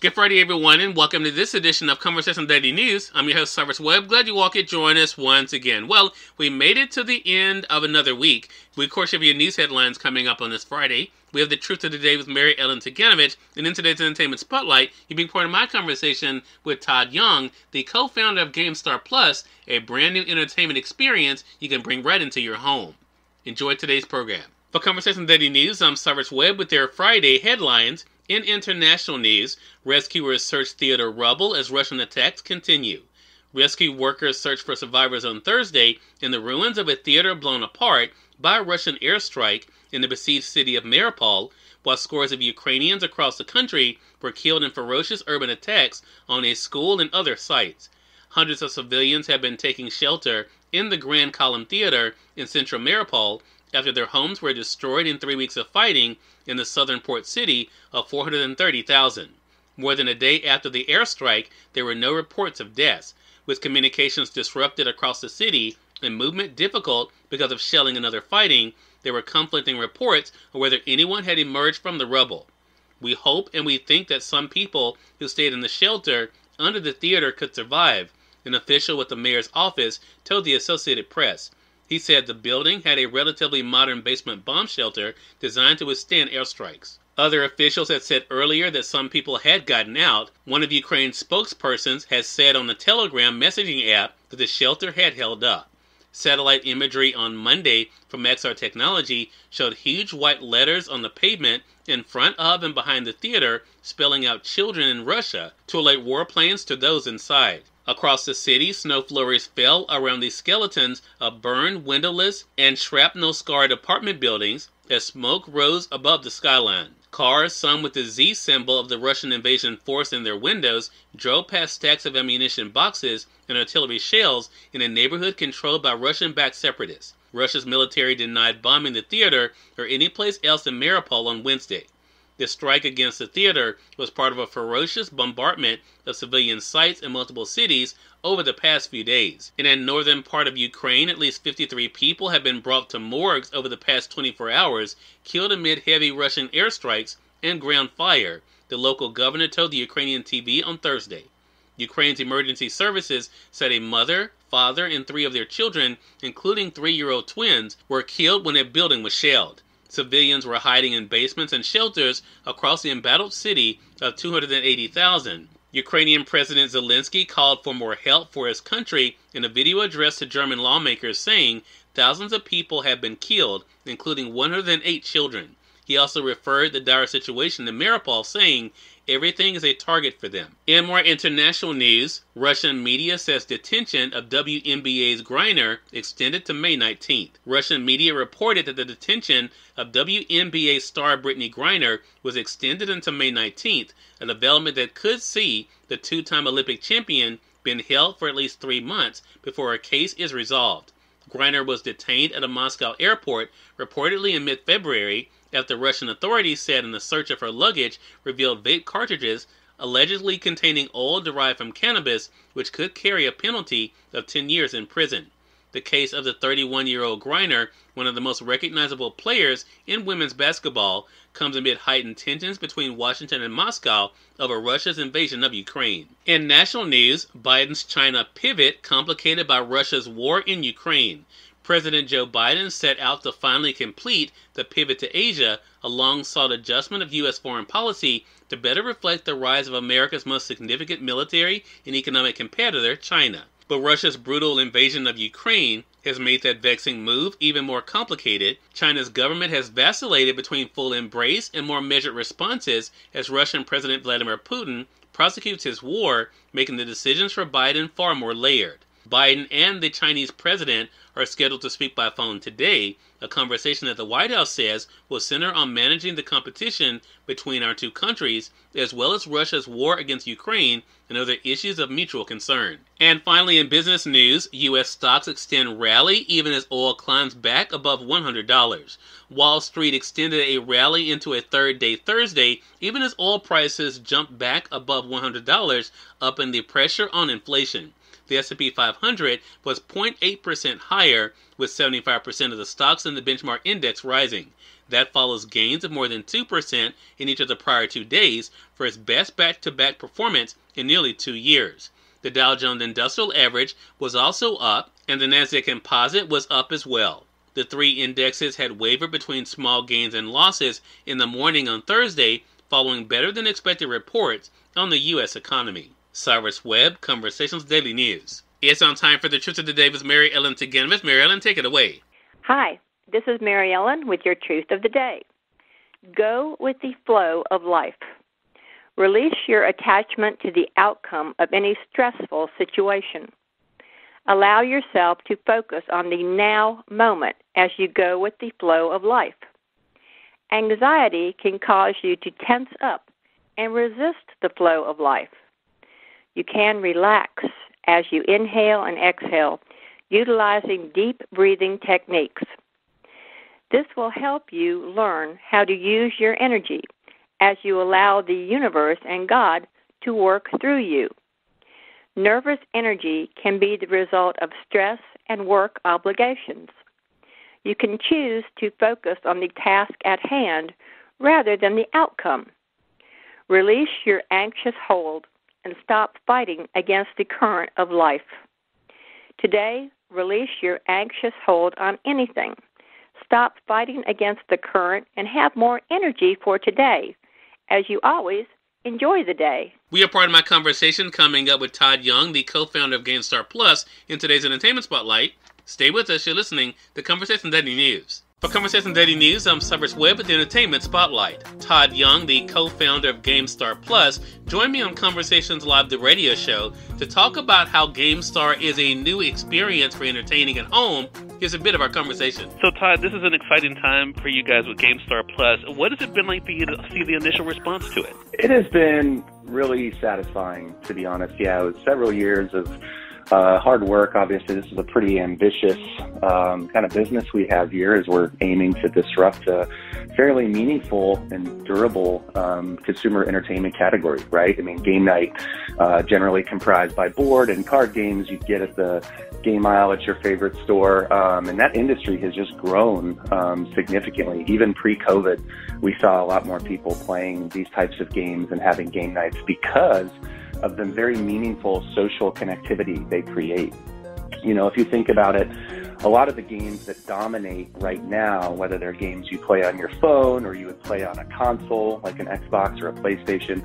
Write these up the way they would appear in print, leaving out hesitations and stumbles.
Good Friday, everyone, and welcome to this edition of Conversation Daily News. I'm your host, Cyrus Webb. Glad you all could join us once again. Well, we made it to the end of another week. We, of course, have your news headlines coming up on this Friday. We have the Truth of the Day with Mary Ellen Ciganovich, and in today's Entertainment Spotlight, you'll be part of my conversation with Todd Young, the co-founder of GameStar Plus, a brand new entertainment experience you can bring right into your home. Enjoy today's program. For Conversation Daily News, I'm Cyrus Webb with their Friday headlines. In international news, rescuers search theater rubble as Russian attacks continue. Rescue workers search for survivors on Thursday in the ruins of a theater blown apart by a Russian airstrike in the besieged city of Mariupol, while scores of Ukrainians across the country were killed in ferocious urban attacks on a school and other sites. Hundreds of civilians have been taking shelter in the Grand Column Theater in central Mariupol after their homes were destroyed in 3 weeks of fighting in the southern port city of 430,000. More than a day after the airstrike, there were no reports of deaths, with communications disrupted across the city and movement difficult because of shelling and other fighting. There were conflicting reports on whether anyone had emerged from the rubble. We hope and we think that some people who stayed in the shelter under the theater could survive, an official with the mayor's office told the Associated Press. He said the building had a relatively modern basement bomb shelter designed to withstand airstrikes. Other officials had said earlier that some people had gotten out. One of Ukraine's spokespersons has said on the Telegram messaging app that the shelter had held up. Satellite imagery on Monday from XR Technology showed huge white letters on the pavement in front of and behind the theater, spelling out "Children in Russia" to alert warplanes to those inside. Across the city, snow flurries fell around the skeletons of burned, windowless, and shrapnel-scarred apartment buildings as smoke rose above the skyline. Cars, some with the Z symbol of the Russian invasion force in their windows, drove past stacks of ammunition boxes and artillery shells in a neighborhood controlled by Russian-backed separatists. Russia's military denied bombing the theater or any place else in Mariupol on Wednesday. The strike against the theater was part of a ferocious bombardment of civilian sites in multiple cities over the past few days. In a northern part of Ukraine, at least 53 people have been brought to morgues over the past 24 hours, killed amid heavy Russian airstrikes and ground fire, the local governor told the Ukrainian TV on Thursday. Ukraine's emergency services said a mother, father, and 3 of their children, including 3-year-old twins, were killed when a building was shelled. Civilians were hiding in basements and shelters across the embattled city of 280,000. Ukrainian President Zelensky called for more help for his country in a video address to German lawmakers, saying thousands of people have been killed, including 108 children. He also referred the dire situation in Mariupol, saying everything is a target for them. In more international news, Russian media says detention of WNBA's Griner extended to May 19th. Russian media reported that the detention of WNBA star Brittany Griner was extended until May 19th, a development that could see the 2-time Olympic champion being held for at least 3 months before her case is resolved. Griner was detained at a Moscow airport reportedly in mid-February after Russian authorities said in the search of her luggage revealed vape cartridges allegedly containing oil derived from cannabis, which could carry a penalty of 10 years in prison. The case of the 31-year-old Griner, one of the most recognizable players in women's basketball, comes amid heightened tensions between Washington and Moscow over Russia's invasion of Ukraine. In national news, Biden's China pivot complicated by Russia's war in Ukraine. President Joe Biden set out to finally complete the pivot to Asia, a long-sought adjustment of U.S. foreign policy to better reflect the rise of America's most significant military and economic competitor, China. But Russia's brutal invasion of Ukraine has made that vexing move even more complicated. China's government has vacillated between full embrace and more measured responses as Russian President Vladimir Putin prosecutes his war, making the decisions for Biden far more layered. Biden and the Chinese president are scheduled to speak by phone today, a conversation that the White House says will center on managing the competition between our two countries, as well as Russia's war against Ukraine and other issues of mutual concern. And finally, in business news, U.S. stocks extend rally even as oil climbs back above $100. Wall Street extended a rally into a third day Thursday, even as oil prices jumped back above $100, upping the pressure on inflation. The S&P 500 was 0.8% higher, with 75% of the stocks in the benchmark index rising. That follows gains of more than 2% in each of the prior 2 days for its best back-to-back performance in nearly 2 years. The Dow Jones Industrial Average was also up, and the Nasdaq Composite was up as well. The 3 indexes had wavered between small gains and losses in the morning on Thursday, following better-than-expected reports on the U.S. economy. Cyrus Webb, Conversations Daily News. It's on time for the Truth of the Day with Mary Ellen Ciganovich. Mary Ellen, take it away. Hi, this is Mary Ellen with your Truth of the Day. Go with the flow of life. Release your attachment to the outcome of any stressful situation. Allow yourself to focus on the now moment as you go with the flow of life. Anxiety can cause you to tense up and resist the flow of life. You can relax as you inhale and exhale, utilizing deep breathing techniques. This will help you learn how to use your energy as you allow the universe and God to work through you. Nervous energy can be the result of stress and work obligations. You can choose to focus on the task at hand rather than the outcome. Release your anxious hold and stop fighting against the current of life. Today, release your anxious hold on anything. Stop fighting against the current and have more energy for today. As you always, enjoy the day. We are part of my conversation coming up with Todd Young, the co-founder of GameStar Plus, in today's Entertainment Spotlight. Stay with us. You're listening to Conversation Daily News. For Conversation Daily News, I'm Cyrus Webb with the Entertainment Spotlight. Todd Young, the co-founder of GameStar Plus, joined me on Conversations Live, the radio show, to talk about how GameStar is a new experience for entertaining at home. Here's a bit of our conversation. So, Todd, this is an exciting time for you guys with GameStar Plus. What has it been like for you to see the initial response to it? It has been really satisfying, to be honest. Yeah, it was several years of hard work. Obviously, this is a pretty ambitious kind of business we have here, as we're aiming to disrupt a fairly meaningful and durable consumer entertainment category, right? I mean, game night, generally comprised by board and card games you get at the game aisle at your favorite store, and that industry has just grown significantly. Even pre-COVID, we saw a lot more people playing these types of games and having game nights because of the very meaningful social connectivity they create. You know, if you think about it, a lot of the games that dominate right now, whether they're games you play on your phone or you would play on a console like an Xbox or a PlayStation,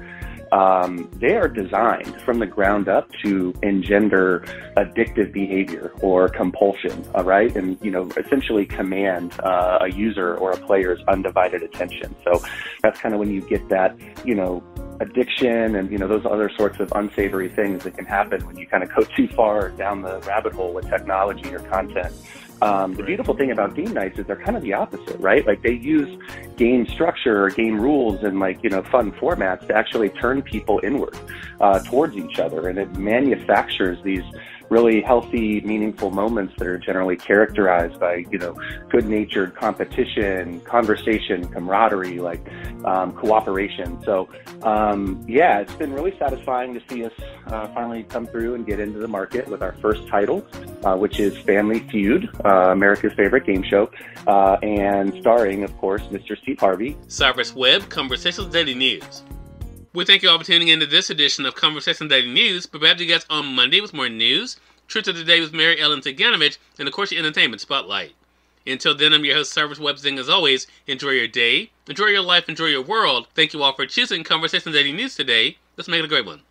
they are designed from the ground up to engender addictive behavior or compulsion, all right? And, you know, essentially command a user or a player's undivided attention. So that's kind of when you get that, you know, addiction and, you know, those other sorts of unsavory things that can happen when you kind of go too far down the rabbit hole with technology or content. The beautiful thing about game nights is they're kind of the opposite, right? Like, they use game structure or game rules and, like, you know, fun formats to actually turn people inward towards each other. And it manufactures these really healthy, meaningful moments that are generally characterized by, you know, good-natured competition, conversation, camaraderie, like cooperation. So, yeah, it's been really satisfying to see us finally come through and get into the market with our first title, which is Family Feud, America's favorite game show, and starring, of course, Mr. Steve Harvey. Cyrus Webb, Conversations Daily News. We thank you all for tuning into this edition of Conversation Daily News. But we'll have you guys on Monday with more news, Truth of the Day with Mary Ellen Ciganovich, and of course your Entertainment Spotlight. Until then, I'm your host, Cyrus Webb, saying as always, enjoy your day, enjoy your life, enjoy your world. Thank you all for choosing Conversation Daily News today. Let's make it a great one.